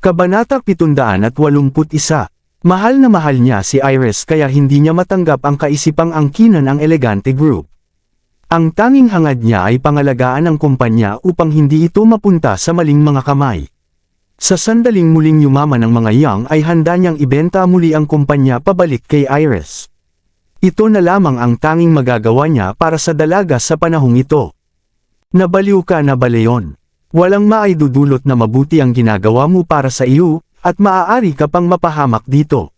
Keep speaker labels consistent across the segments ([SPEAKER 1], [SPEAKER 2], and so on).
[SPEAKER 1] Kabanata 781. Mahal na mahal niya si Iris kaya hindi niya matanggap ang kaisipang angkinan ang Elegante Group. Ang tanging hangad niya ay pangalagaan ang kumpanya upang hindi ito mapunta sa maling mga kamay. Sa sandaling muling yumaman ng mga Yang ay handa niyang ibenta muli ang kumpanya pabalik kay Iris. Ito na lamang ang tanging magagawa niya para sa dalaga sa panahong ito. Nabaliw ka na ba, Leon? Walang maidudulot na mabuti ang ginagawa mo para sa iyo, at maaari ka pang mapahamak dito.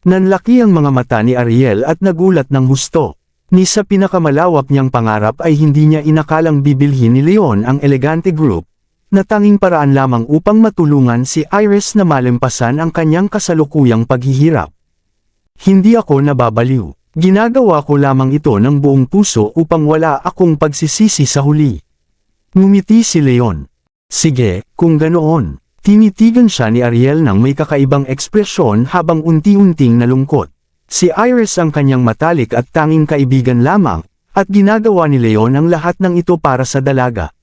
[SPEAKER 1] Nanlaki ang mga mata ni Ariel at nagulat ng husto. Ni sa pinakamalawak niyang pangarap ay hindi niya inakalang bibilhin ni Leon ang Elegante Group, na tanging paraan lamang upang matulungan si Iris na malampasan ang kanyang kasalukuyang paghihirap. Hindi ako nababaliw. Ginagawa ko lamang ito ng buong puso upang wala akong pagsisisi sa huli. Ngumiti si Leon. Sige, kung ganoon. Tinitigan siya ni Ariel ng may kakaibang ekspresyon habang unti-unting nalungkot. Si Iris ang kanyang matalik at tanging kaibigan lamang, at ginagawa ni Leon ang lahat ng ito para sa dalaga.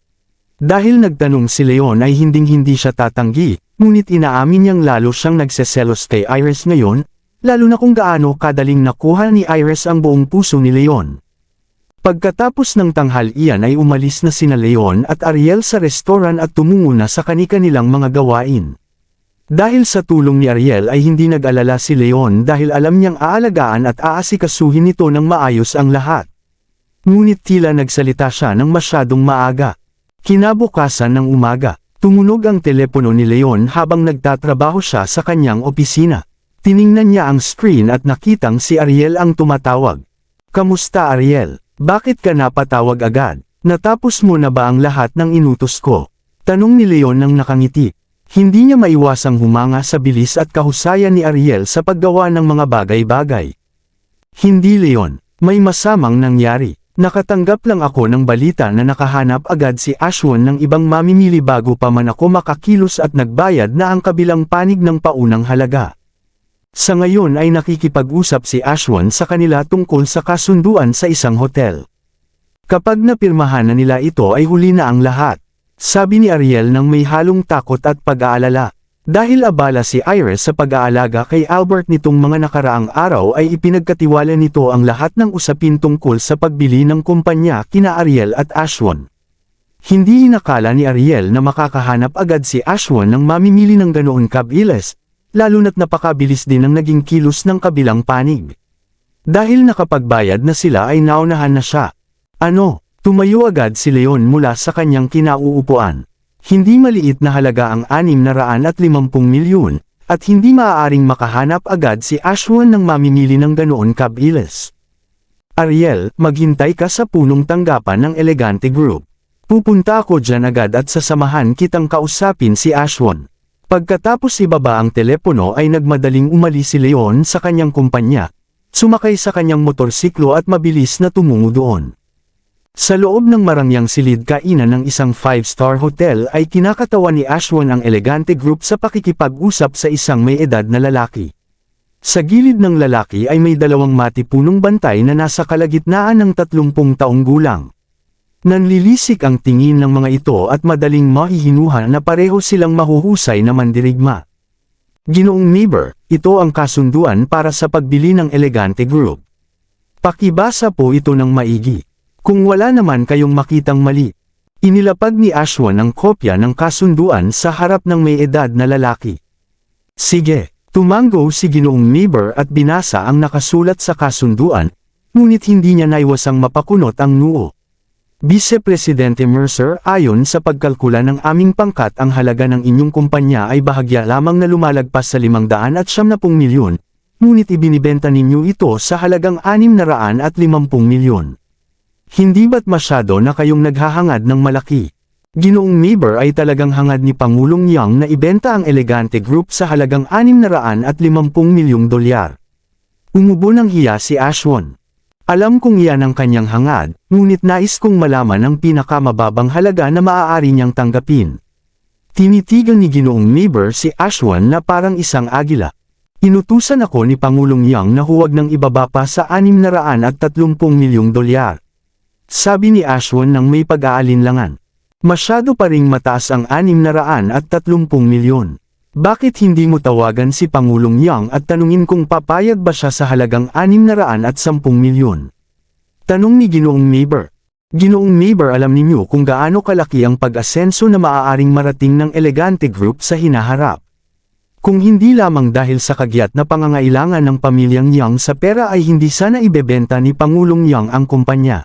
[SPEAKER 1] Dahil nagtanong si Leon ay hinding-hindi siya tatanggi, ngunit inaamin niyang lalo siyang nagseselos kay Iris ngayon, lalo na kung gaano kadaling nakuha ni Iris ang buong puso ni Leon. Pagkatapos ng tanghalian ay umalis na sina Leon at Ariel sa restoran at tumungo na sa kani-kanilang mga gawain. Dahil sa tulong ni Ariel ay hindi nag-alala si Leon dahil alam niyang aalagaan at aasikasuhin nito ng maayos ang lahat. Ngunit tila nagsalita siya ng masyadong maaga. Kinabukasan ng umaga, tumunog ang telepono ni Leon habang nagtatrabaho siya sa kanyang opisina. Tiningnan niya ang screen at nakitang si Ariel ang tumatawag. Kamusta, Ariel? Bakit ka napatawag agad? Natapos mo na ba ang lahat ng inutos ko? Tanong ni Leon nang nakangiti. Hindi niya maiwasang humanga sa bilis at kahusayan ni Ariel sa paggawa ng mga bagay-bagay. Hindi, Leon. May masamang nangyari. Nakatanggap lang ako ng balita na nakahanap agad si Ashwin ng ibang mamimili bago pa man ako makakilos at nagbayad na ang kabilang panig ng paunang halaga. Sa ngayon ay nakikipag-usap si Ashwin sa kanila tungkol sa kasunduan sa isang hotel. Kapag napirmahan na nila ito ay huli na ang lahat. Sabi ni Ariel nang may halong takot at pag-aalala. Dahil abala si Iris sa pag-aalaga kay Albert nitong mga nakaraang araw ay ipinagkatiwala nito ang lahat ng usapin tungkol sa pagbili ng kumpanya kina Ariel at Ashwin. Hindi inakala ni Ariel na makakahanap agad si Ashwin ng mamimili ng ganoon kabilis. Lalo na't napakabilis din ang naging kilos ng kabilang panig. Dahil nakapagbayad na sila ay naunahan na siya. Tumayo agad si Leon mula sa kanyang kinauupuan. Hindi maliit na halaga ang 650 milyon, at hindi maaaring makahanap agad si Ashwin ng mamimili ng ganoon kabilis. Ariel, maghintay ka sa punong tanggapan ng Elegante Group. Pupunta ako dyan agad at sasamahan kitang kausapin si Ashwin. Pagkatapos ibaba ang telepono ay nagmadaling umalis si Leon sa kanyang kumpanya, sumakay sa kanyang motorsiklo at mabilis na tumungo doon. Sa loob ng marangyang silid kainan ng isang 5-star hotel ay kinakatawan ni Ashwin ang Elegante Group sa pakikipag-usap sa isang may edad na lalaki. Sa gilid ng lalaki ay may dalawang matipunong bantay na nasa kalagitnaan ng 30 taong gulang. Nanlilisik ang tingin ng mga ito at madaling mahihinuha na pareho silang mahuhusay na mandirigma. Ginoong neighbor, ito ang kasunduan para sa pagbili ng Elegante Group. Pakibasa po ito ng maigi. Kung wala naman kayong makitang mali. Inilapag ni Ashwin ang kopya ng kasunduan sa harap ng may edad na lalaki. Sige, tumango si Ginoong neighbor at binasa ang nakasulat sa kasunduan, ngunit hindi niya naiwasang mapakunot ang noo. Vice Presidente Mercer, ayon sa pagkalkula ng aming pangkat ang halaga ng inyong kumpanya ay bahagya lamang na lumalagpas sa 570 milyon, ngunit ibinibenta ninyo ito sa halagang 650 milyon. Hindi ba't masyado na kayong naghahangad ng malaki? Ginoong neighbor ay talagang hangad ni Pangulong Yang na ibenta ang Elegante Group sa halagang 650 milyong dolyar. Umubo ng hiya si Ashwin. Alam kong iyan ang kanyang hangad, ngunit nais kong malaman ang pinakamababang halaga na maaari niyang tanggapin. Tinitigan ni Ginoong neighbor si Ashwin na parang isang agila. Inutusan ako ni Pangulong Yang na huwag nang ibaba pa sa 630 milyong dolyar. Sabi ni Ashwin nang may pag-aalinlangan. Masyado pa ring mataas ang 630 milyon. Bakit hindi mo tawagan si Pangulong Yang at tanungin kung papayag ba siya sa halagang 610 milyon? Tanong ni Ginoong Neighbor. Ginoong Neighbor, alam ninyo kung gaano kalaki ang pag-asenso na maaaring marating ng Elegante Group sa hinaharap. Kung hindi lamang dahil sa kagyat na pangangailangan ng pamilyang Yang sa pera ay hindi sana ibebenta ni Pangulong Yang ang kumpanya.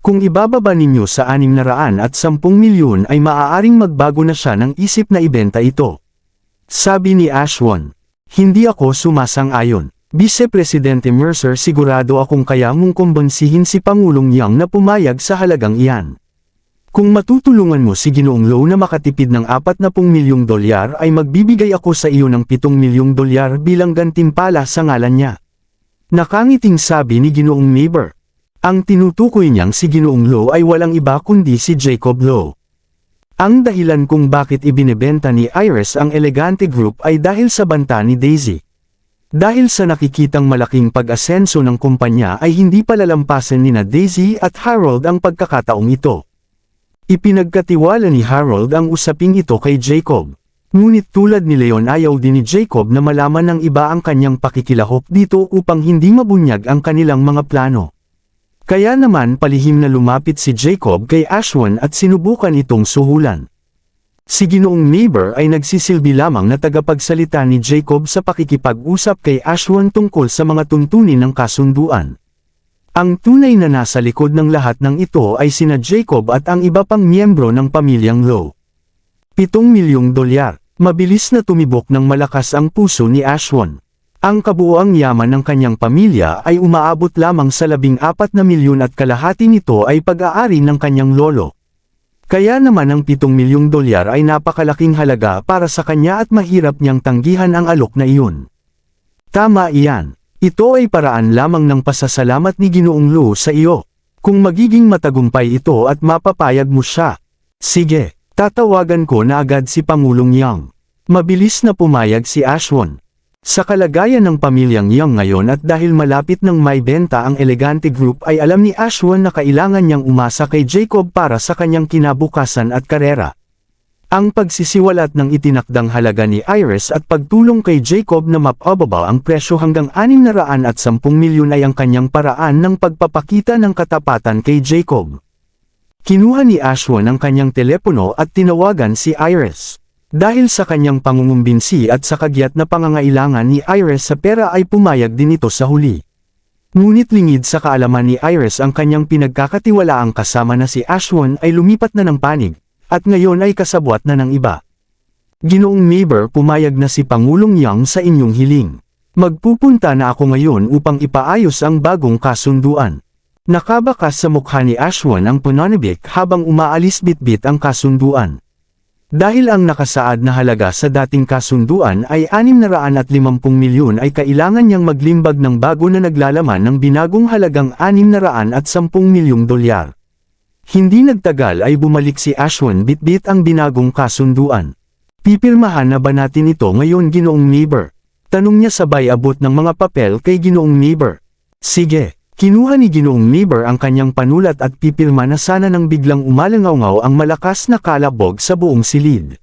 [SPEAKER 1] Kung ibababa ninyo sa 610 milyon ay maaaring magbago na siya ng isip na ibenta ito. Sabi ni Ashwin. Hindi ako sumasang-ayon. Vice Presidente Mercer, sigurado akong kaya mong kumbonsihin si Pangulong Yang na pumayag sa halagang iyan. Kung matutulungan mo si Ginoong Lo na makatipid ng 40 milyong dolyar ay magbibigay ako sa iyo ng 7 milyong dolyar bilang gantimpala sa ngalan niya. Nakangiting sabi ni Ginoong Neighbor. Ang tinutukoy niyang si Ginoong Lo ay walang iba kundi si Jacob Lo. Ang dahilan kung bakit ibinebenta ni Iris ang Elegante Group ay dahil sa banta ni Daisy. Dahil sa nakikitang malaking pag-asenso ng kumpanya ay hindi palalampasin nina Daisy at Harold ang pagkakataong ito. Ipinagkatiwala ni Harold ang usaping ito kay Jacob. Ngunit tulad ni Leon, ayaw din ni Jacob na malaman ng iba ang kanyang pakikilahok dito upang hindi mabunyag ang kanilang mga plano. Kaya naman palihim na lumapit si Jacob kay Ashwin at sinubukan itong suhulan. Si Ginoong Neighbor ay nagsisilbi lamang na tagapagsalita ni Jacob sa pakikipag-usap kay Ashwin tungkol sa mga tuntunin ng kasunduan. Ang tunay na nasa likod ng lahat ng ito ay sina Jacob at ang iba pang miyembro ng pamilyang Lo. 7 milyong dolyar. Mabilis na tumibok ng malakas ang puso ni Ashwin. Ang kabuuang yaman ng kanyang pamilya ay umaabot lamang sa 14 milyon at kalahati nito ay pag-aari ng kanyang lolo. Kaya naman ang 7 milyong dolyar ay napakalaking halaga para sa kanya at mahirap niyang tanggihan ang alok na iyon. Tama iyan. Ito ay paraan lamang ng pasasalamat ni Ginoong Lo sa iyo. Kung magiging matagumpay ito at mapapayag mo siya. Sige, tatawagan ko na agad si Pangulong Yang. Mabilis na pumayag si Ashwin. Sa kalagayan ng pamilyang Yang ngayon at dahil malapit nang may benta ang Elegante Group ay alam ni Ashwin na kailangan niyang umasa kay Jacob para sa kanyang kinabukasan at karera. Ang pagsisiwalat ng itinakdang halaga ni Iris at pagtulong kay Jacob na mapababa ang presyo hanggang 610 milyon ay ang kanyang paraan ng pagpapakita ng katapatan kay Jacob. Kinuha ni Ashwin ang kanyang telepono at tinawagan si Iris. Dahil sa kanyang pangungumbinsi at sa kagyat na pangangailangan ni Iris sa pera ay pumayag din ito sa huli. Ngunit lingid sa kaalaman ni Iris ang kanyang pinagkakatiwalaang kasama na si Ashwin ay lumipat na ng panig, at ngayon ay kasabwat na ng iba. Ginoong Neighbor, pumayag na si Pangulong Yang sa inyong hiling. Magpupunta na ako ngayon upang ipaayos ang bagong kasunduan. Nakabakas sa mukha ni Ashwin ang pananabik habang umaalis bitbit ang kasunduan. Dahil ang nakasaad na halaga sa dating kasunduan ay 650 milyon ay kailangan niyang maglimbag ng bago na naglalaman ng binagong halagang 610 milyong dolyar. Hindi nagtagal ay bumalik si Ashwin bitbit ang binagong kasunduan. Pipirmahan na ba natin ito ngayon, Ginoong Neighbor? Tanong niya sabay abot ng mga papel kay Ginoong Neighbor. Sige. Kinuha ni Ginoong Neighbor ang kanyang panulat at pipirma na sana nang biglang umalangaw ang malakas na kalabog sa buong silid.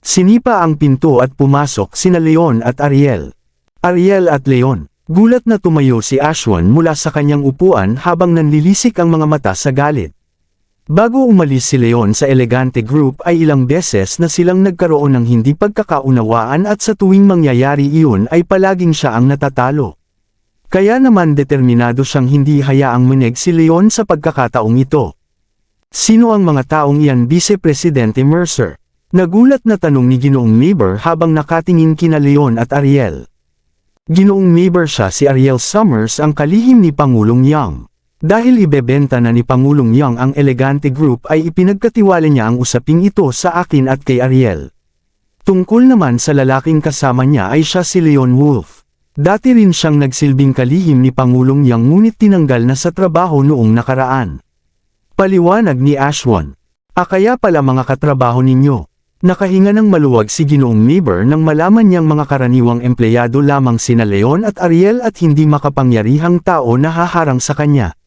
[SPEAKER 1] Sinipa ang pinto at pumasok sina Leon at Ariel. Ariel at Leon. Gulat na tumayo si Ashwin mula sa kanyang upuan habang nanlilisik ang mga mata sa galit. Bago umalis si Leon sa Elegante Group ay ilang beses na silang nagkaroon ng hindi pagkakaunawaan at sa tuwing mangyayari iyon ay palaging siya ang natatalo. Kaya naman determinado siyang hindi hayaang manig si Leon sa pagkakataong ito. Sino ang mga taong iyan, Vice Presidente Mercer? Nagulat na tanong ni Ginoong Neighbor habang nakatingin kina Leon at Ariel. Ginoong Neighbor, siya si Ariel Summers, ang kalihim ni Pangulong Yang. Dahil ibebenta na ni Pangulong Yang ang Elegante Group ay ipinagkatiwala niya ang usaping ito sa akin at kay Ariel. Tungkol naman sa lalaking kasama niya ay siya si Leon Wolf. Dati rin siyang nagsilbing kalihim ni Pangulong Yang ngunit tinanggal na sa trabaho noong nakaraan. Paliwanag ni Ashwin. Kaya pala mga katrabaho ninyo. Nakahinga ng maluwag si Ginoong Neighbor nang malaman niyang mga karaniwang empleyado lamang sina Leon at Ariel at hindi makapangyarihang tao na haharang sa kanya.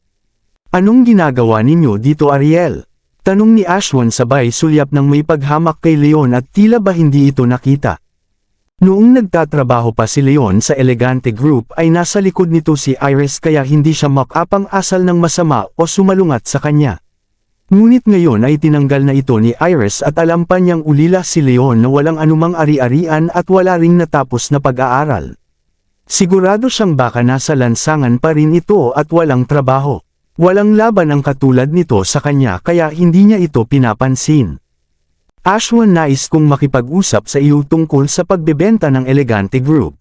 [SPEAKER 1] Anong ginagawa ninyo dito, Ariel? Tanong ni Ashwin sabay sulyap ng may paghamak kay Leon at tila ba hindi ito nakita. Noong nagtatrabaho pa si Leon sa Elegante Group ay nasa likod nito si Iris kaya hindi siya makapang-asal ng masama o sumalungat sa kanya. Ngunit ngayon ay tinanggal na ito ni Iris at alam pa niyang ulila si Leon na walang anumang ari-arian at wala ring natapos na pag-aaral. Sigurado siyang baka nasa lansangan pa rin ito at walang trabaho. Walang laban ang katulad nito sa kanya kaya hindi niya ito pinapansin. Ashwan, nais kong makipag-usap sa iyo tungkol sa pagbebenta ng Elegante Group.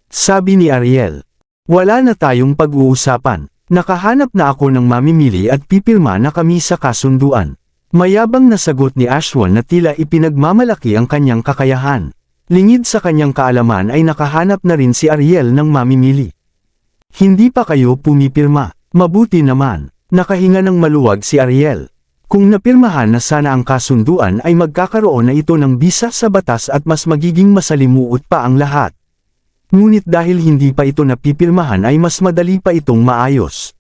[SPEAKER 1] Sabi ni Ariel. Wala na tayong pag-uusapan. Nakahanap na ako ng mamimili at pipirma na kami sa kasunduan. Mayabang na sagot ni Ashwan na tila ipinagmamalaki ang kanyang kakayahan. Lingid sa kanyang kaalaman ay nakahanap na rin si Ariel ng mamimili. Hindi pa kayo pumipirma. Mabuti naman. Nakahinga ng maluwag si Ariel. Kung napirmahan na sana ang kasunduan ay magkakaroon na ito ng bisa sa batas at mas magiging masalimuot pa ang lahat. Ngunit dahil hindi pa ito napipirmahan ay mas madali pa itong maayos.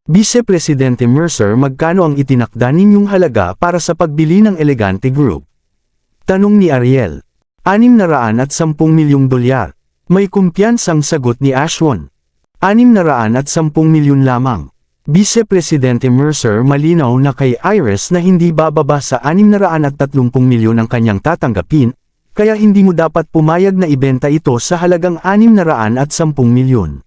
[SPEAKER 1] Vice Presidente Mercer, magkano ang itinakda ninyong halaga para sa pagbili ng Elegante Group? Tanong ni Ariel. 610 milyong dolyar. May kumpiyansang sagot ni Ashwan. 610 milyon lamang. Vice Presidente Mercer, malinaw na kay Iris na hindi bababa sa 630 milyon ang kanyang tatanggapin, kaya hindi mo dapat pumayag na ibenta ito sa halagang 610 milyon.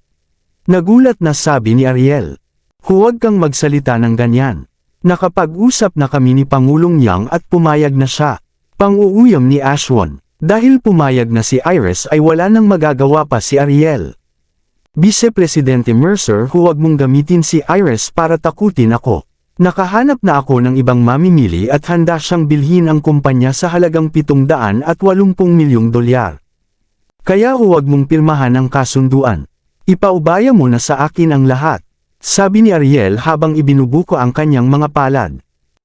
[SPEAKER 1] Nagulat na sabi ni Ariel. Huwag kang magsalita ng ganyan. Nakapag-usap na kami ni Pangulong Yang at pumayag na siya. Pang-uuyam ni Ashwan. Dahil pumayag na si Iris ay wala nang magagawa pa si Ariel. Vice Presidente Mercer, huwag mong gamitin si Iris para takutin ako. Nakahanap na ako ng ibang mamimili at handa siyang bilhin ang kumpanya sa halagang 780 milyong dolyar. Kaya huwag mong pirmahan ang kasunduan. Ipaubaya mo na sa akin ang lahat. Sabi ni Ariel habang ibinubuko ang kanyang mga palad.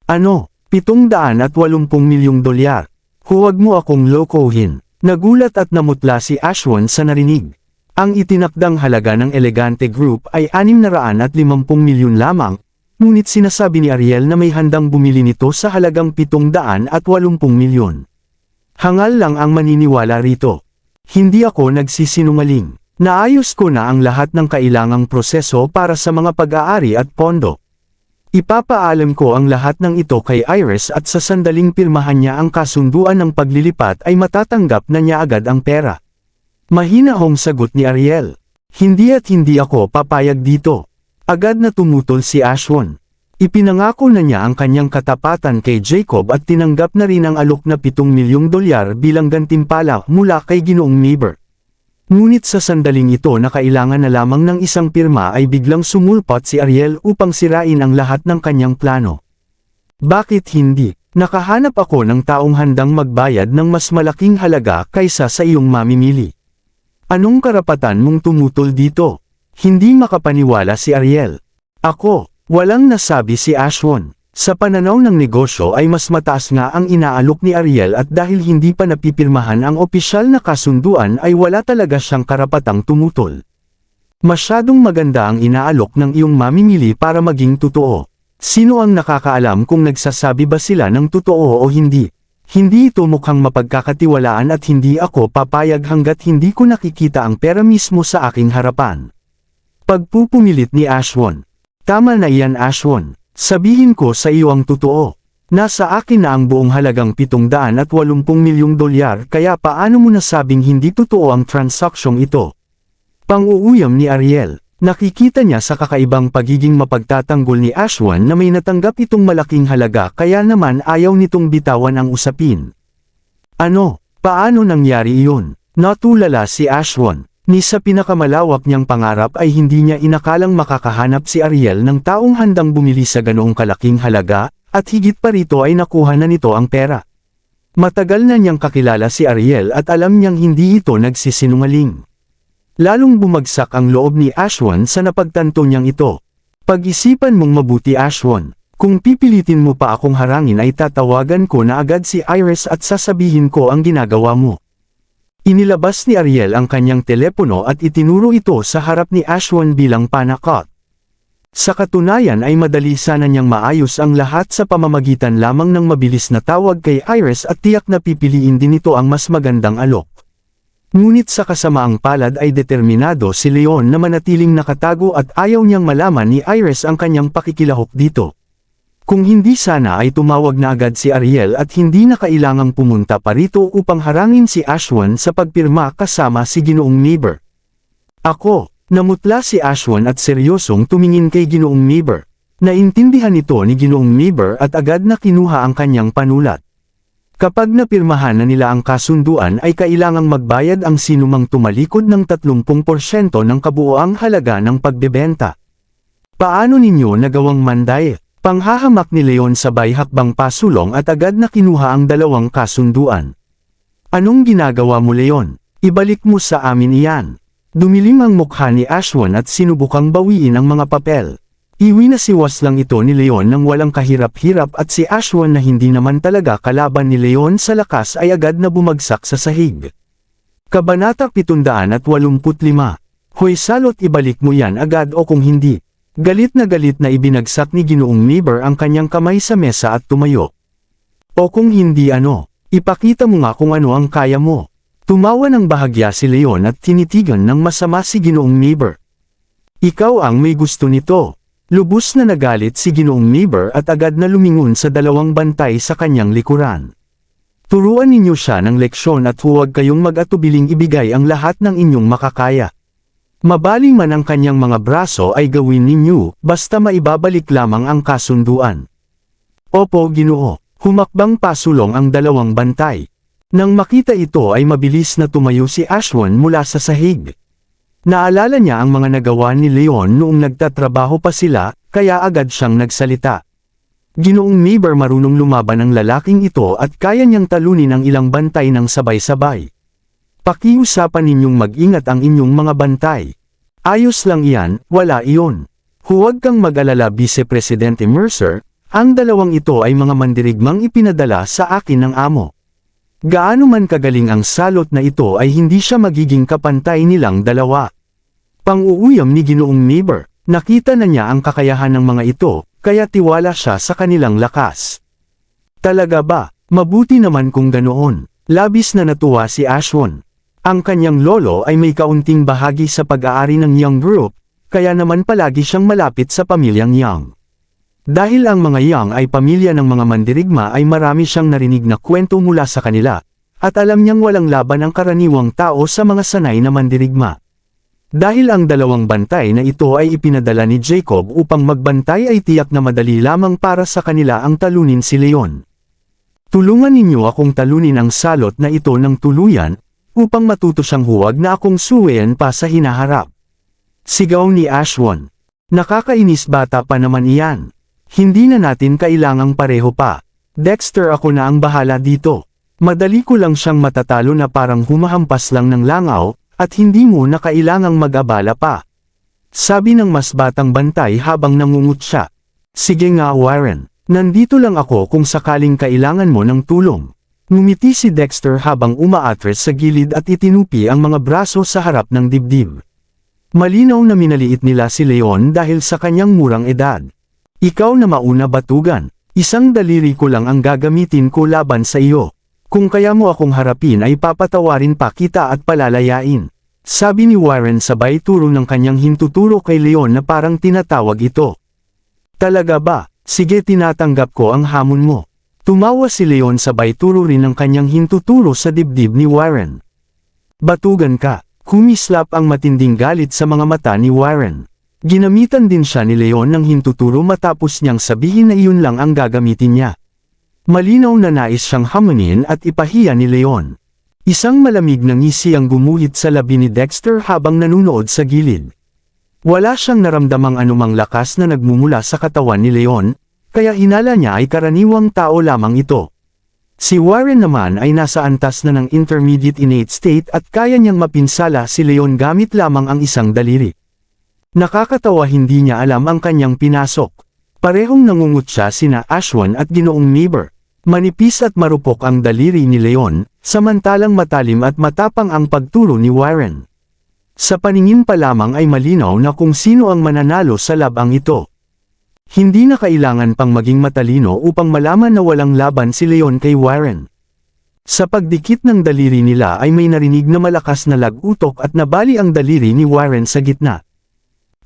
[SPEAKER 1] Ano? 780 milyong dolyar. Huwag mo akong lokohin. Nagulat at namutla si Ashwan sa narinig. Ang itinakdang halaga ng Elegante Group ay 650 milyon lamang, ngunit sinasabi ni Ariel na may handang bumili nito sa halagang 780 milyon. Hangal lang ang maniniwala rito. Hindi ako nagsisinungaling. Naayos ko na ang lahat ng kailangang proseso para sa mga pag-aari at pondo. Ipapaalam ko ang lahat ng ito kay Iris at sa sandaling pirmahan niya ang kasunduan ng paglilipat ay matatanggap na niya agad ang pera. Mahinahong sagot ni Ariel. Hindi at hindi ako papayag dito. Agad na tumutol si Ashwan. Ipinangako na niya ang kanyang katapatan kay Jacob at tinanggap na rin ang alok na 7 milyong dolyar bilang gantimpala mula kay Ginoong Neighbor. Ngunit sa sandaling ito na kailangan na lamang ng isang pirma ay biglang sumulpot si Ariel upang sirain ang lahat ng kanyang plano. Bakit hindi? Nakahanap ako ng taong handang magbayad ng mas malaking halaga kaysa sa iyong mamimili. Anong karapatan mong tumutol dito? Hindi makapaniwala si Ariel. Ako, walang nasabi si Ashwan. Sa pananaw ng negosyo ay mas mataas nga ang inaalok ni Ariel at dahil hindi pa napipirmahan ang opisyal na kasunduan ay wala talaga siyang karapatang tumutol. Masyadong maganda ang inaalok ng iyong mamimili para maging totoo. Sino ang nakakaalam kung nagsasabi ba sila ng totoo o hindi? Hindi ito mukhang mapagkakatiwalaan at hindi ako papayag hanggat hindi ko nakikita ang pera mismo sa aking harapan. Pagpupumilit ni Ashwan. Tama na iyan, Ashwan. Sabihin ko sa iyo ang totoo. Nasa akin na ang buong halagang 780 milyong dolyar kaya paano mo nasabing hindi totoo ang transaksyong ito? Pang-uuyam ni Ariel. Nakikita niya sa kakaibang pagiging mapagtatanggol ni Ashwan na may natanggap itong malaking halaga kaya naman ayaw nitong bitawan ang usapin. Ano? Paano nangyari iyon? Natulala si Ashwan. Ni sa pinakamalawak niyang pangarap ay hindi niya inakalang makakahanap si Ariel ng taong handang bumili sa ganoong kalaking halaga, at higit pa rito ay nakuha na nito ang pera. Matagal na niyang kakilala si Ariel at alam niyang hindi ito nagsisinungaling. Lalong bumagsak ang loob ni Ashwan sa napagtanto niyang ito. Pag-isipan mong mabuti, Ashwan. Kung pipilitin mo pa akong harangin ay tatawagan ko na agad si Iris at sasabihin ko ang ginagawa mo. Inilabas ni Ariel ang kanyang telepono at itinuro ito sa harap ni Ashwan bilang panakot. Sa katunayan ay madali sana niyang maayos ang lahat sa pamamagitan lamang ng mabilis na tawag kay Iris at tiyak na pipiliin din ito ang mas magandang alok. Ngunit sa kasamaang palad ay determinado si Leon na manatiling nakatago at ayaw niyang malaman ni Iris ang kanyang pakikilahok dito. Kung hindi sana ay tumawag na agad si Ariel at hindi na kailangang pumunta pa rito upang harangin si Ashwan sa pagpirma kasama si Ginoong Neighbor. Ako, namutla si Ashwan at seryosong tumingin kay Ginoong Neighbor. Naintindihan ito ni Ginoong Neighbor at agad na kinuha ang kanyang panulat. Kapag napirmahan na nila ang kasunduan ay kailangang magbayad ang sinumang tumalikod ng 30% ng kabuoang halaga ng pagbebenta. Paano ninyo nagawang manday? Panghahamak ni Leon sabay hakbang pasulong at agad na kinuha ang dalawang kasunduan. Anong ginagawa mo, Leon? Ibalik mo sa amin iyan. Dumilim ang mukha ni Ashwan at sinubukang bawiin ang mga papel. Iwinasiwas lang ito ni Leon nang walang kahirap-hirap at si Ashwan na hindi naman talaga kalaban ni Leon sa lakas ay agad na bumagsak sa sahig. Kabanata 785. Hoy salot, ibalik mo yan agad o kung hindi. Galit na ibinagsak ni Ginoong Neighbor ang kanyang kamay sa mesa at tumayo. O kung hindi ano, ipakita mo nga kung ano ang kaya mo. Tumawa ng bahagya si Leon at tinitigan ng masama si Ginoong Neighbor. Ikaw ang may gusto nito. Lubos na nagalit si Ginoong Neighbor at agad na lumingon sa dalawang bantay sa kanyang likuran. Turuan ninyo siya ng leksyon at huwag kayong mag-atubiling ibigay ang lahat ng inyong makakaya. Mabaling man ang kanyang mga braso ay gawin ninyo, basta maibabalik lamang ang kasunduan. Opo, Ginoo. Humakbang pasulong ang dalawang bantay. Nang makita ito ay mabilis na tumayo si Ashwan mula sa sahig. Naalala niya ang mga nagawa ni Leon noong nagtatrabaho pa sila, kaya agad siyang nagsalita. Ginoong Neighbor, marunong lumaban ang lalaking ito at kaya niyang talunin ang ilang bantay ng sabay-sabay. Pakiusapan ninyong mag-ingat ang inyong mga bantay. Ayos lang iyan, wala iyon. Huwag kang mag-alala, Vice Presidente Mercer, ang dalawang ito ay mga mandirigmang ipinadala sa akin ng amo. Gaano man kagaling ang salot na ito ay hindi siya magiging kapantay nilang dalawa. Pang-uuyam ni Ginoong Neighbor, nakita na niya ang kakayahan ng mga ito, kaya tiwala siya sa kanilang lakas. Talaga ba? Mabuti naman kung ganoon. Labis na natuwa si Ashwan. Ang kanyang lolo ay may kaunting bahagi sa pag-aari ng Young Group, kaya naman palagi siyang malapit sa pamilyang Young. Dahil ang mga Young ay pamilya ng mga mandirigma ay marami siyang narinig na kwento mula sa kanila, at alam niyang walang laban ang karaniwang tao sa mga sanay na mandirigma. Dahil ang dalawang bantay na ito ay ipinadala ni Jacob upang magbantay ay tiyak na madali lamang para sa kanila ang talunin si Leon. Tulungan ninyo akong talunin ang salot na ito ng tuluyan, upang matuto siyang huwag na akong suwayan pa sa hinaharap. Sigaw ni Ashwan. Nakakainis, bata pa naman iyan. Hindi na natin kailangang pareho pa. Dexter, ako na ang bahala dito. Madali ko lang siyang matatalo na parang humahampas lang ng langaw, at hindi mo na kailangang mag-abala pa. Sabi ng mas batang bantay habang nangungut siya. Sige nga, Warren. Nandito lang ako kung sakaling kailangan mo ng tulong. Ngumiti si Dexter habang umaatres sa gilid at itinupi ang mga braso sa harap ng dibdib. Malinaw na minaliit nila si Leon dahil sa kanyang murang edad. Ikaw na mauna, batugan. Isang daliri ko lang ang gagamitin ko laban sa iyo. Kung kaya mo akong harapin ay papatawarin pa kita at palalayain. Sabi ni Warren sabay turo ng kanyang hintuturo kay Leon na parang tinatawag ito. Talaga ba? Sige, tinatanggap ko ang hamon mo. Tumawa si Leon sabay turo rin ng kanyang hintuturo sa dibdib ni Warren. Batugan ka. Kumislap ang matinding galit sa mga mata ni Warren. Ginamitan din siya ni Leon ng hintuturo matapos niyang sabihin na iyon lang ang gagamitin niya. Malinaw na nais siyang hamunin at ipahiya ni Leon. Isang malamig na ngisi ang gumuhit sa labi ni Dexter habang nanunood sa gilid. Wala siyang naramdamang anumang lakas na nagmumula sa katawan ni Leon, kaya hinala niya ay karaniwang tao lamang ito. Si Warren naman ay nasa antas na ng intermediate innate state at kaya niyang mapinsala si Leon gamit lamang ang isang daliri. Nakakatawa, hindi niya alam ang kanyang pinasok. Parehong nangungut siya sina Ashwan at Ginoong Neighbor. Manipis at marupok ang daliri ni Leon, samantalang matalim at matapang ang pagturo ni Warren. Sa paningin pa lamang ay malinaw na kung sino ang mananalo sa labang ito. Hindi na kailangan pang maging matalino upang malaman na walang laban si Leon kay Warren. Sa pagdikit ng daliri nila ay may narinig na malakas na lag-utok at nabali ang daliri ni Warren sa gitna.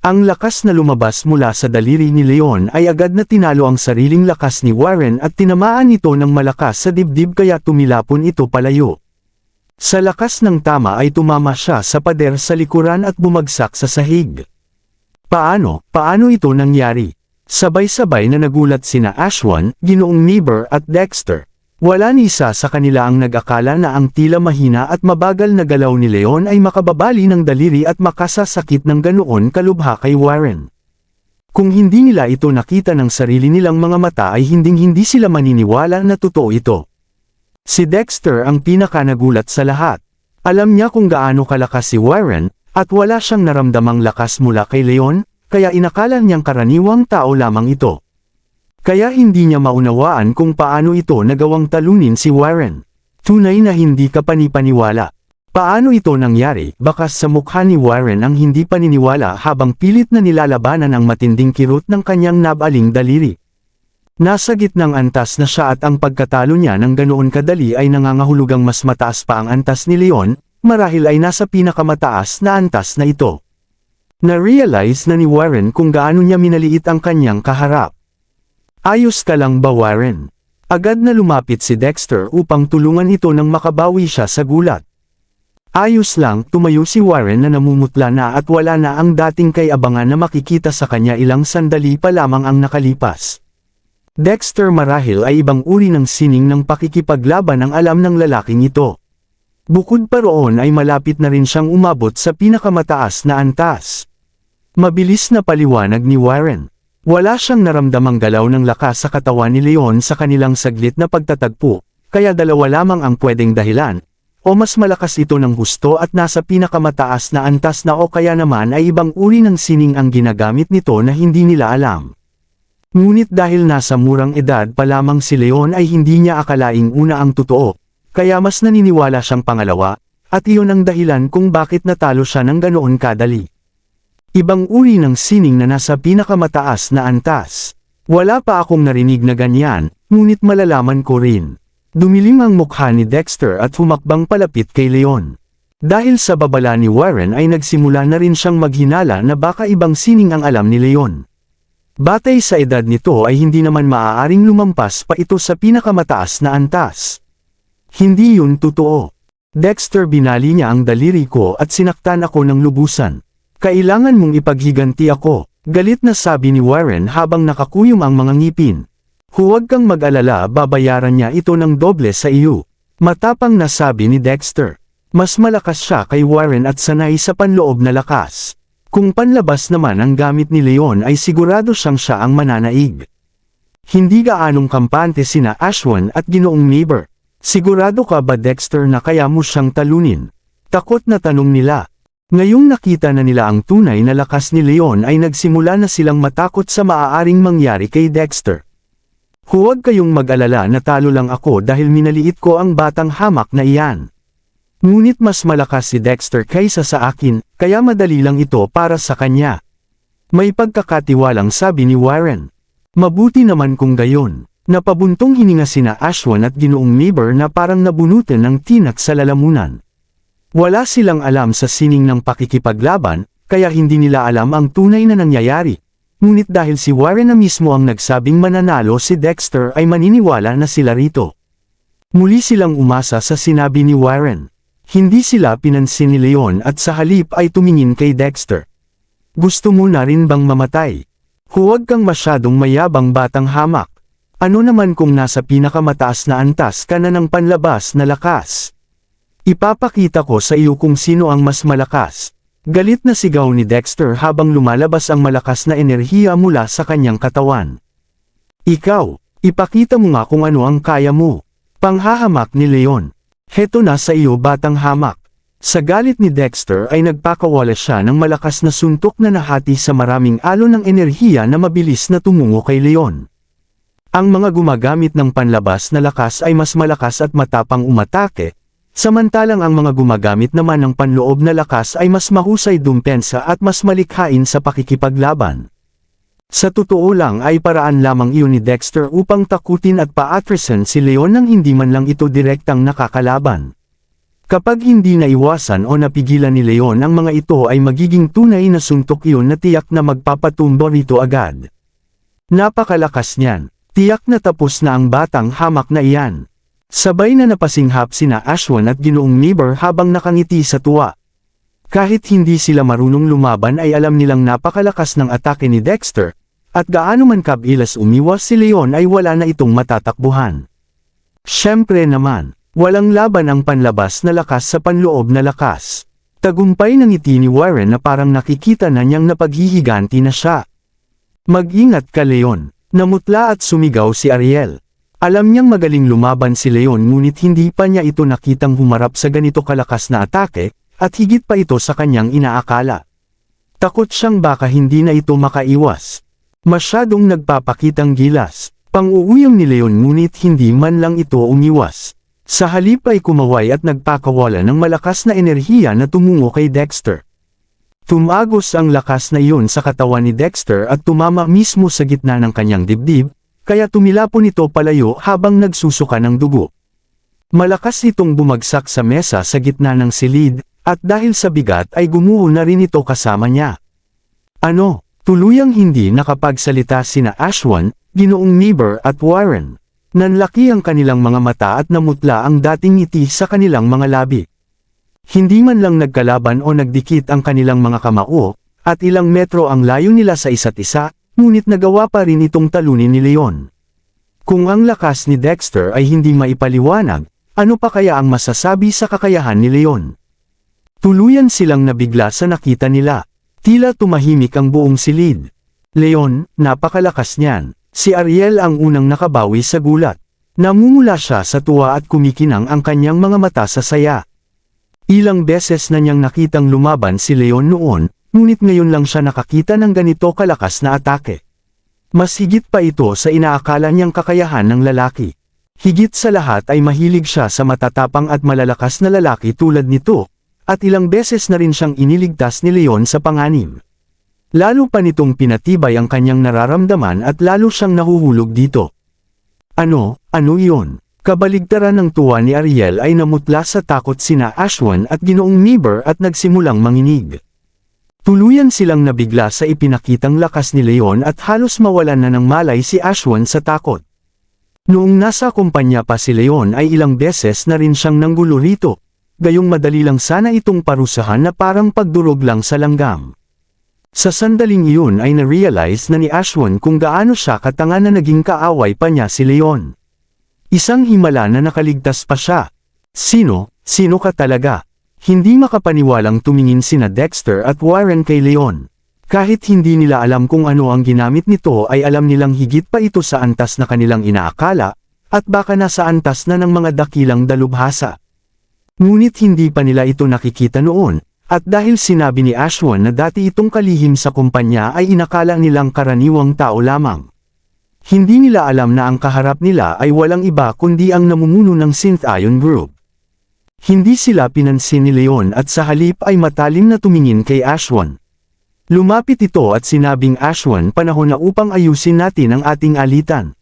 [SPEAKER 1] Ang lakas na lumabas mula sa daliri ni Leon ay agad na tinalo ang sariling lakas ni Warren at tinamaan ito ng malakas sa dibdib kaya tumilapon ito palayo. Sa lakas ng tama ay tumama siya sa pader sa likuran at bumagsak sa sahig. Paano ito nangyari? Sabay-sabay na nagulat sina Ashwan, Ginoong Neighbor at Dexter. Wala ni isa sa kanila ang nag-akala na ang tila mahina at mabagal na galaw ni Leon ay makababali ng daliri at makasasakit ng ganoon kalubha kay Warren. Kung hindi nila ito nakita ng sarili nilang mga mata ay hinding-hindi sila maniniwala na totoo ito. Si Dexter ang pinaka-nagulat sa lahat. Alam niya kung gaano kalakas si Warren, at wala siyang naramdamang lakas mula kay Leon, kaya inakala niyang karaniwang tao lamang ito. Kaya hindi niya maunawaan kung paano ito nagawang talunin si Warren. Tunay na hindi ka panipaniwala. Paano ito nangyari? Bakas sa mukha ni Warren ang hindi paniniwala habang pilit na nilalabanan ang matinding kirot ng kanyang nabaling daliri. Nasa gitnang antas na siya at ang pagkatalo niya ng ganoon kadali ay nangangahulugang mas mataas pa ang antas ni Leon, marahil ay nasa pinakamataas na antas na ito. Na-realize na ni Warren kung gaano niya minaliit ang kanyang kaharap. Ayos ka lang ba Warren? Agad na lumapit si Dexter upang tulungan ito nang makabawi siya sa gulat. Ayos lang, tumayo si Warren na namumutla na at wala na ang dating kay-abangan na makikita sa kanya ilang sandali pa lamang ang nakalipas. Dexter marahil ay ibang uri ng sining ng pakikipaglaban ang alam ng lalaking ito. Bukod pa roon ay malapit na rin siyang umabot sa pinakamataas na antas. Mabilis na paliwanag ni Warren. Wala siyang naramdamang galaw ng lakas sa katawan ni Leon sa kanilang saglit na pagtatagpo, kaya dalawa lamang ang pwedeng dahilan, o mas malakas ito ng husto at nasa pinakamataas na antas na o kaya naman ay ibang uri ng sining ang ginagamit nito na hindi nila alam. Ngunit dahil nasa murang edad pa lamang si Leon ay hindi niya akalaing una ang totoo, kaya mas naniniwala siyang pangalawa, at iyon ang dahilan kung bakit natalo siya ng ganoon kadali. Ibang uri ng sining na nasa pinakamataas na antas. Wala pa akong narinig na ganyan, ngunit malalaman ko rin. Dumilim ang mukha ni Dexter at humakbang palapit kay Leon. Dahil sa babala ni Warren ay nagsimula na rin siyang maghinala na baka ibang sining ang alam ni Leon. Batay sa edad nito ay hindi naman maaaring lumampas pa ito sa pinakamataas na antas. Hindi yun totoo. Dexter, binali niya ang daliri ko at sinaktan ako ng lubusan. Kailangan mong ipaghiganti ako, galit na sabi ni Warren habang nakakuyom ang mga ngipin. Huwag kang mag-alala, babayaran niya ito ng doble sa iyo. Matapang na sabi ni Dexter. Mas malakas siya kay Warren at sanay sa panloob na lakas. Kung panlabas naman ang gamit ni Leon ay sigurado siyang siya ang mananaig. Hindi gaanong kampante sina Ashwan at Ginoong Neighbor. Sigurado ka ba Dexter na kaya mo siyang talunin? Takot na tanong nila. Ngayong nakita na nila ang tunay na lakas ni Leon ay nagsimula na silang matakot sa maaaring mangyari kay Dexter. Huwag kayong mag-alala, natalo lang ako dahil minaliit ko ang batang hamak na iyan. Ngunit mas malakas si Dexter kaysa sa akin, kaya madali lang ito para sa kanya. May pagkakatiwalang sabi ni Warren. Mabuti naman kung gayon. Napabuntong hininga sina Ashwan at Ginoong Neighbor na parang nabunutin ng tinak sa lalamunan. Wala silang alam sa sining ng pakikipaglaban, kaya hindi nila alam ang tunay na nangyayari. Ngunit dahil si Warren na mismo ang nagsabing mananalo si Dexter ay maniniwala na sila rito. Muli silang umasa sa sinabi ni Warren. Hindi sila pinansin ni Leon at sa halip ay tumingin kay Dexter. Gusto mo na rin bang mamatay? Huwag kang masyadong mayabang, batang hamak. Ano naman kung nasa pinakamataas na antas ka na ng panlabas na lakas? Ipapakita ko sa iyo kung sino ang mas malakas. Galit na sigaw ni Dexter habang lumalabas ang malakas na enerhiya mula sa kanyang katawan. Ikaw, ipakita mo nga kung ano ang kaya mo. Panghahamak ni Leon. Heto na sa iyo, batang hamak. Sa galit ni Dexter ay nagpakawala siya ng malakas na suntok na nahati sa maraming alon ng enerhiya na mabilis na tumungo kay Leon. Ang mga gumagamit ng panlabas na lakas ay mas malakas at matapang umatake, samantalang ang mga gumagamit naman ng panloob na lakas ay mas mahusay dumpensa at mas malikhain sa pakikipaglaban. Sa totoo lang ay paraan lamang iyon ni Dexter upang takutin at paatrasan si Leon nang hindi man lang ito direktang nakakalaban. Kapag hindi naiwasan o napigilan ni Leon ang mga ito ay magiging tunay na suntok iyon na tiyak na magpapatumbo rito agad. Napakalakas niyan. Tiyak na tapos na ang batang hamak na iyan. Sabay na napasinghap sina Ashwan at Ginoong Neighbor habang nakangiti sa tuwa. Kahit hindi sila marunong lumaban ay alam nilang napakalakas ng atake ni Dexter, at gaano man kabilas umiwas si Leon ay wala na itong matatakbuhan. Siyempre naman, walang laban ang panlabas na lakas sa panloob na lakas. Tagumpay ng ngiti ni Warren na parang nakikita na niyang napaghihiganti na siya. Mag-ingat ka Leon, namutla at sumigaw si Ariel. Alam niyang magaling lumaban si Leon ngunit hindi pa niya ito nakitang humarap sa ganito kalakas na atake, at higit pa ito sa kanyang inaakala. Takot siyang baka hindi na ito makaiwas. Masyadong nagpapakitang gilas, pang-uuyam ni Leon ngunit hindi man lang ito umiwas. Sa halip ay kumaway at nagpakawala ng malakas na enerhiya na tumungo kay Dexter. Tumagos ang lakas na iyon sa katawan ni Dexter at tumama mismo sa gitna ng kanyang dibdib, kaya tumilapon ito palayo habang nagsusuka ng dugo. Malakas itong bumagsak sa mesa sa gitna ng silid, at dahil sa bigat ay gumuho na rin ito kasama niya. Ano? Tuluyang hindi nakapagsalita sina Ashwan, Ginoong Neighbor at Warren. Nanlaki ang kanilang mga mata at namutla ang dating ngiti sa kanilang mga labi. Hindi man lang nagkalaban o nagdikit ang kanilang mga kamao, at ilang metro ang layo nila sa isa't isa, ngunit nagawa pa rin itong talunin ni Leon. Kung ang lakas ni Dexter ay hindi maipaliwanag, ano pa kaya ang masasabi sa kakayahan ni Leon? Tuluyan silang nabigla sa nakita nila. Tila tumahimik ang buong silid. Leon, napakalakas niyan. Si Ariel ang unang nakabawi sa gulat. Namumula siya sa tuwa at kumikinang ang kanyang mga mata sa saya. Ilang beses na niyang nakitang lumaban si Leon noon, ngunit ngayon lang siya nakakita ng ganito kalakas na atake. Mas higit pa ito sa inaakala niyang kakayahan ng lalaki. Higit sa lahat ay mahilig siya sa matatapang at malalakas na lalaki tulad nito, at ilang beses na rin siyang iniligtas ni Leon sa panganib. Lalo pa nitong pinatibay ang kanyang nararamdaman at lalo siyang nahuhulog dito. Ano iyon? Kabaligtaran ng tuwa ni Ariel ay namutla sa takot sina Ashwan at Ginoong Neighbor at nagsimulang manginig. Tuluyan silang nabigla sa ipinakitang lakas ni Leon at halos mawalan na ng malay si Ashwan sa takot. Noong nasa kumpanya pa si Leon ay ilang beses na rin siyang nanggulo rito, gayong madali lang sana itong parusahan na parang pagdurog lang sa langgam. Sa sandaling iyon ay na-realize na ni Ashwan kung gaano siya katanga na naging kaaway pa niya si Leon. Isang himala na nakaligtas pa siya. Sino ka talaga? Hindi makapaniwalang tumingin sina Dexter at Warren kay Leon. Kahit hindi nila alam kung ano ang ginamit nito ay alam nilang higit pa ito sa antas na kanilang inaakala, at baka nasa antas na ng mga dakilang dalubhasa. Ngunit hindi pa nila ito nakikita noon, at dahil sinabi ni Ashwan na dati itong kalihim sa kumpanya ay inakala nilang karaniwang tao lamang. Hindi nila alam na ang kaharap nila ay walang iba kundi ang namumuno ng Synth-Ion Group. Hindi sila pinansin ni Leon at sa halip ay matalim na tumingin kay Ashwan. Lumapit ito at sinabing Ashwan, panahon na upang ayusin natin ang ating alitan.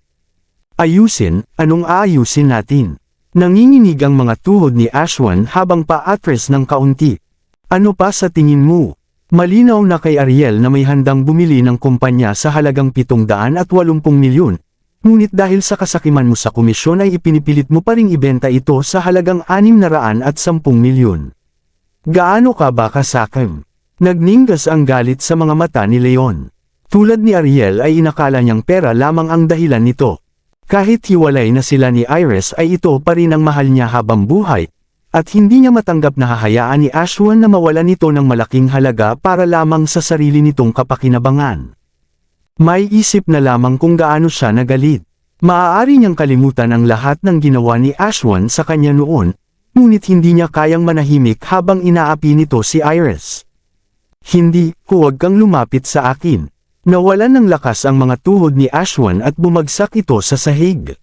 [SPEAKER 1] Ayusin? Anong aayusin natin? Nanginginig ang mga tuhod ni Ashwan habang paatres ng kaunti. Ano pa sa tingin mo? Malinaw na kay Ariel na may handang bumili ng kumpanya sa halagang 780 milyon. Ngunit dahil sa kasakiman mo sa komisyon ay ipinipilit mo pa ring ibenta ito sa halagang 610 milyon. Gaano ka ba kasakim? Nagningas ang galit sa mga mata ni Leon. Tulad ni Ariel ay inakala niyang pera lamang ang dahilan nito. Kahit hiwalay na sila ni Iris ay ito pa rin ang mahal niya habang buhay, at hindi niya matanggap na hahayaan ni Ashwan na mawalan nito ng malaking halaga para lamang sa sarili nitong kapakinabangan. May isip na lamang kung gaano siya nagalit. Maaari niyang kalimutan ang lahat ng ginawa ni Ashwan sa kanya noon, ngunit hindi niya kayang manahimik habang inaapi nito si Iris. Hindi, huwag kang lumapit sa akin. Nawalan ng lakas ang mga tuhod ni Ashwan at bumagsak ito sa sahig.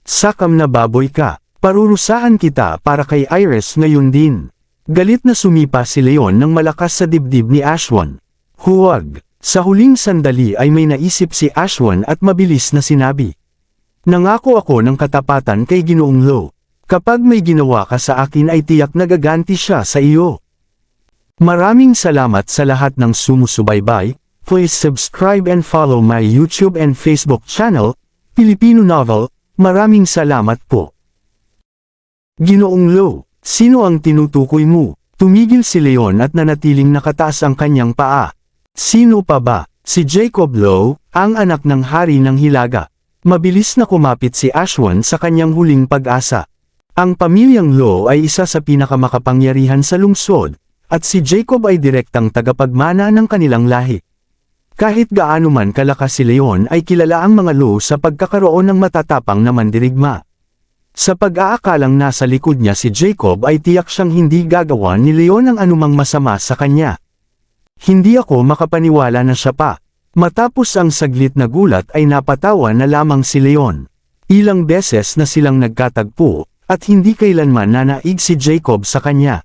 [SPEAKER 1] Sakam na baboy ka, parurusahan kita para kay Iris ngayon din. Galit na sumipa si Leon ng malakas sa dibdib ni Ashwan. Huwag. Sa huling sandali ay may naisip si Ashwan at mabilis na sinabi. Nangako ako ng katapatan kay Ginoong Lo. Kapag may ginawa ka sa akin ay tiyak nagaganti siya sa iyo. Maraming salamat sa lahat ng sumusubaybay. Please subscribe and follow my YouTube and Facebook channel, Filipino Novel. Maraming salamat po. Ginoong Lo, sino ang tinutukoy mo? Tumigil si Leon at nanatiling nakataas ang kanyang paa. Sino pa ba? Si Jacob Lo, ang anak ng hari ng Hilaga. Mabilis na kumapit si Ashwan sa kanyang huling pag-asa. Ang pamilyang Lo ay isa sa pinakamakapangyarihan sa lungsod, at si Jacob ay direktang tagapagmana ng kanilang lahi. Kahit gaano man kalakas si Leon ay kilala ang mga Lo sa pagkakaroon ng matatapang na mandirigma. Sa pag-aakalang nasa likod niya si Jacob ay tiyak siyang hindi gagawa ni Leon ang anumang masama sa kanya. Hindi ako makapaniwala na siya pa. Matapos ang saglit na gulat ay napatawa na lamang si Leon. Ilang beses na silang nagkatagpo, at hindi kailanman nanaig si Jacob sa kanya.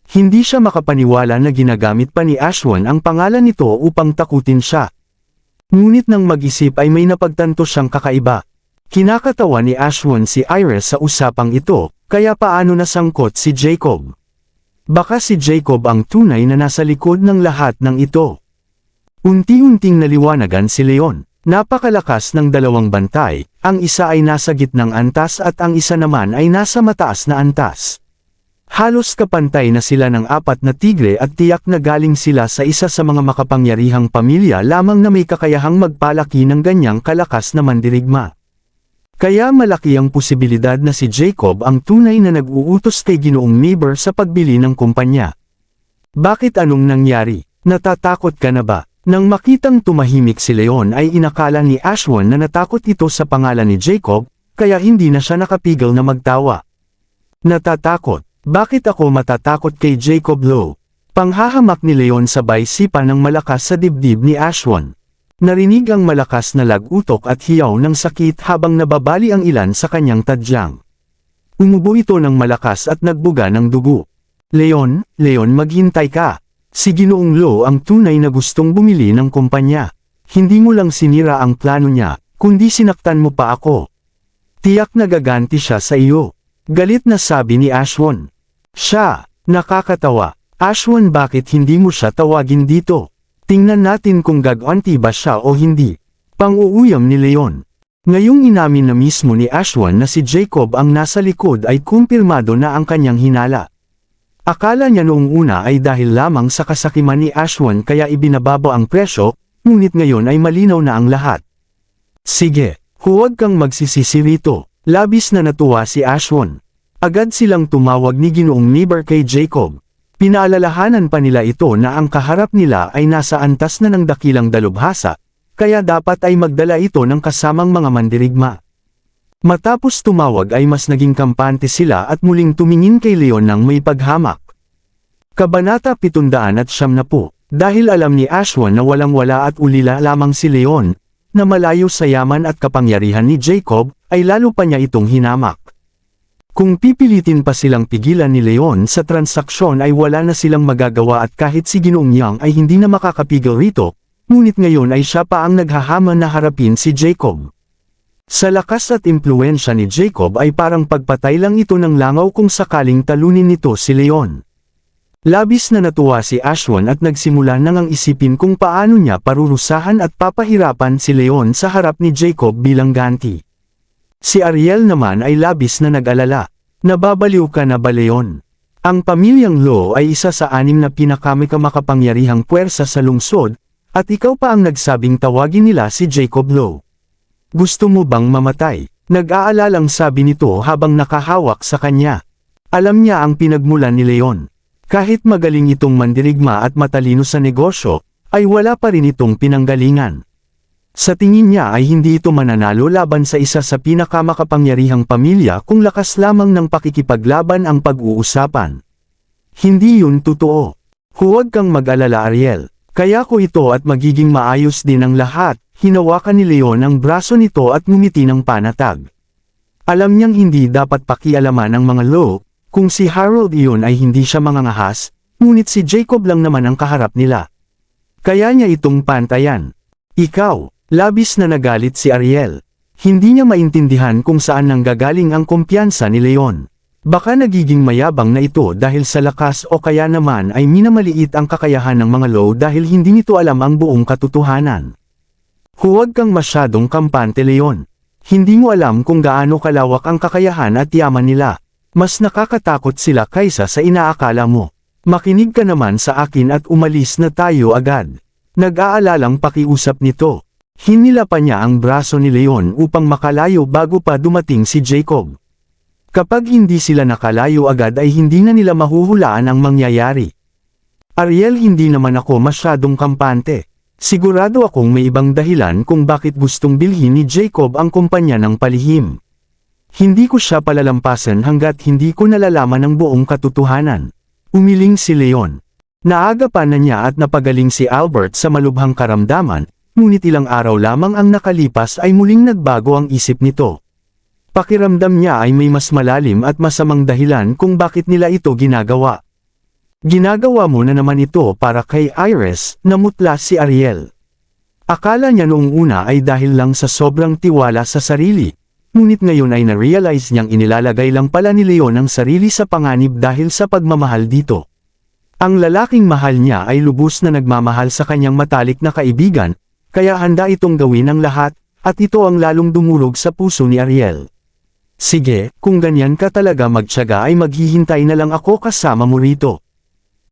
[SPEAKER 1] Hindi siya makapaniwala na ginagamit pa ni Ashwan ang pangalan nito upang takutin siya. Ngunit nang mag-isip ay may napagtanto siyang kakaiba. Kinakatawa ni Ashwan si Iris sa usapang ito, kaya paano nasangkot si Jacob? Baka si Jacob ang tunay na nasa likod ng lahat ng ito. Unti-unting naliwanagan si Leon. Napakalakas ng dalawang bantay, ang isa ay nasa gitnang antas at ang isa naman ay nasa mataas na antas. Halos kapantay na sila ng 4 na tigre at tiyak na galing sila sa isa sa mga makapangyarihang pamilya lamang na may kakayahang magpalaki ng ganyang kalakas na mandirigma. Kaya malaki ang posibilidad na si Jacob ang tunay na nag-uutos kay Ginoong Neighbor sa pagbili ng kumpanya. Bakit anong nangyari? Natatakot ka na ba? Nang makitang tumahimik si Leon ay inakala ni Ashwan na natakot ito sa pangalan ni Jacob, kaya hindi na siya nakapigil na magtawa. Natatakot? Bakit ako matatakot kay Jacob Lo? Panghahamak ni Leon sabay sipa ng malakas sa dibdib ni Ashwan. Narinig ang malakas na lag-utok at hiyaw ng sakit habang nababali ang ilan sa kanyang tadyang. Umubo ito ng malakas at nagbuga ng dugo. Leon, maghintay ka. Si Ginoong Lo ang tunay na gustong bumili ng kumpanya. Hindi mo lang sinira ang plano niya, kundi sinaktan mo pa ako. Tiyak nagaganti siya sa iyo. Galit na sabi ni Ashwan. Siya, nakakatawa. Ashwan, bakit hindi mo siya tawagin dito? Tingnan natin kung gaganti ba siya o hindi. Pang-uuyam ni Leon. Ngayong inamin na mismo ni Ashwan na si Jacob ang nasa likod ay kumpirmado na ang kanyang hinala. Akala niya noong una ay dahil lamang sa kasakiman ni Ashwan kaya ibinababa ang presyo, ngunit ngayon ay malinaw na ang lahat. Sige, huwag kang magsisisi rito. Labis na natuwa si Ashwan. Agad silang tumawag ni Ginoong Neighbor kay Jacob. Pinaalalahanan pa nila ito na ang kaharap nila ay nasa antas na ng dakilang dalubhasa, kaya dapat ay magdala ito ng kasamang mga mandirigma. Matapos tumawag ay mas naging kampante sila at muling tumingin kay Leon ng may paghamak. Kabanata 790. Dahil alam ni Ashwan na walang-wala at ulila lamang si Leon, na malayo sa yaman at kapangyarihan ni Jacob, ay lalo pa niya itong hinamak. Kung pipilitin pa silang pigilan ni Leon sa transaksyon ay wala na silang magagawa at kahit si Ginoong Yang ay hindi na makakapigil rito, ngunit ngayon ay siya pa ang naghahamon na harapin si Jacob. Sa lakas at impluensya ni Jacob ay parang pagpatay lang ito ng langaw kung sakaling talunin nito si Leon. Labis na natuwa si Ashwan at nagsimula nang ang isipin kung paano niya parurusahan at papahirapan si Leon sa harap ni Jacob bilang ganti. Si Ariel naman ay labis na nag-alala. Nababaliw ka na ba, Leon? Ang pamilyang Lo ay isa sa 6 na pinakamakapangyarihang puwersa sa lungsod, at ikaw pa ang nagsabing tawagin nila si Jacob Lo. Gusto mo bang mamatay? Nag-aalalang sabi nito habang nakahawak sa kanya. Alam niya ang pinagmulan ni Leon. Kahit magaling itong mandirigma at matalino sa negosyo, ay wala pa rin itong pinanggalingan. Sa tingin niya ay hindi ito mananalo laban sa isa sa pinakamakapangyarihang pamilya kung lakas lamang ng pakikipaglaban ang pag-uusapan. Hindi yun totoo. Huwag kang mag-alala, Ariel. Kaya ko ito at magiging maayos din ang lahat. Hinawakan ni Leon ang braso nito at ngumiti ng panatag. Alam niyang hindi dapat pakialaman ang mga Lo, kung si Harold iyon ay hindi siya mangangahas, ngunit si Jacob lang naman ang kaharap nila. Kaya niya itong pantayan. Ikaw, labis na nagalit si Ariel. Hindi niya maintindihan kung saan nanggagaling ang kumpiyansa ni Leon. Baka nagiging mayabang na ito dahil sa lakas o kaya naman ay minamaliit ang kakayahan ng mga Law dahil hindi nito alam ang buong katotohanan. Huwag kang masyadong kampante, Leon. Hindi mo alam kung gaano kalawak ang kakayahan at yaman nila. Mas nakakatakot sila kaysa sa inaakala mo. Makinig ka naman sa akin at umalis na tayo agad. Nag-aalalang pakiusap nito. Hinila pa niya ang braso ni Leon upang makalayo bago pa dumating si Jacob. Kapag hindi sila nakalayo agad ay hindi na nila mahuhulaan ang mangyayari. Ariel, hindi naman ako masyadong kampante. Sigurado akong may ibang dahilan kung bakit gustong bilhin ni Jacob ang kumpanya ng palihim. Hindi ko siya palalampasan hanggat hindi ko nalalaman ang buong katotohanan. Umiling si Leon. Naagapan na niya at napagaling si Albert sa malubhang karamdaman, ngunit ilang araw lamang ang nakalipas ay muling nagbago ang isip nito. Pakiramdam niya ay may mas malalim at masamang dahilan kung bakit nila ito ginagawa. Ginagawa mo na naman ito para kay Iris, namutla si Ariel. Akala niya noong una ay dahil lang sa sobrang tiwala sa sarili, ngunit ngayon ay na-realize niyang inilalagay lang pala ni Leon ang sarili sa panganib dahil sa pagmamahal dito. Ang lalaking mahal niya ay lubos na nagmamahal sa kanyang matalik na kaibigan, kaya handa itong gawin ang lahat, at ito ang lalong dumulog sa puso ni Ariel. Sige, kung ganyan ka talaga magtiyaga ay maghihintay na lang ako kasama mo rito.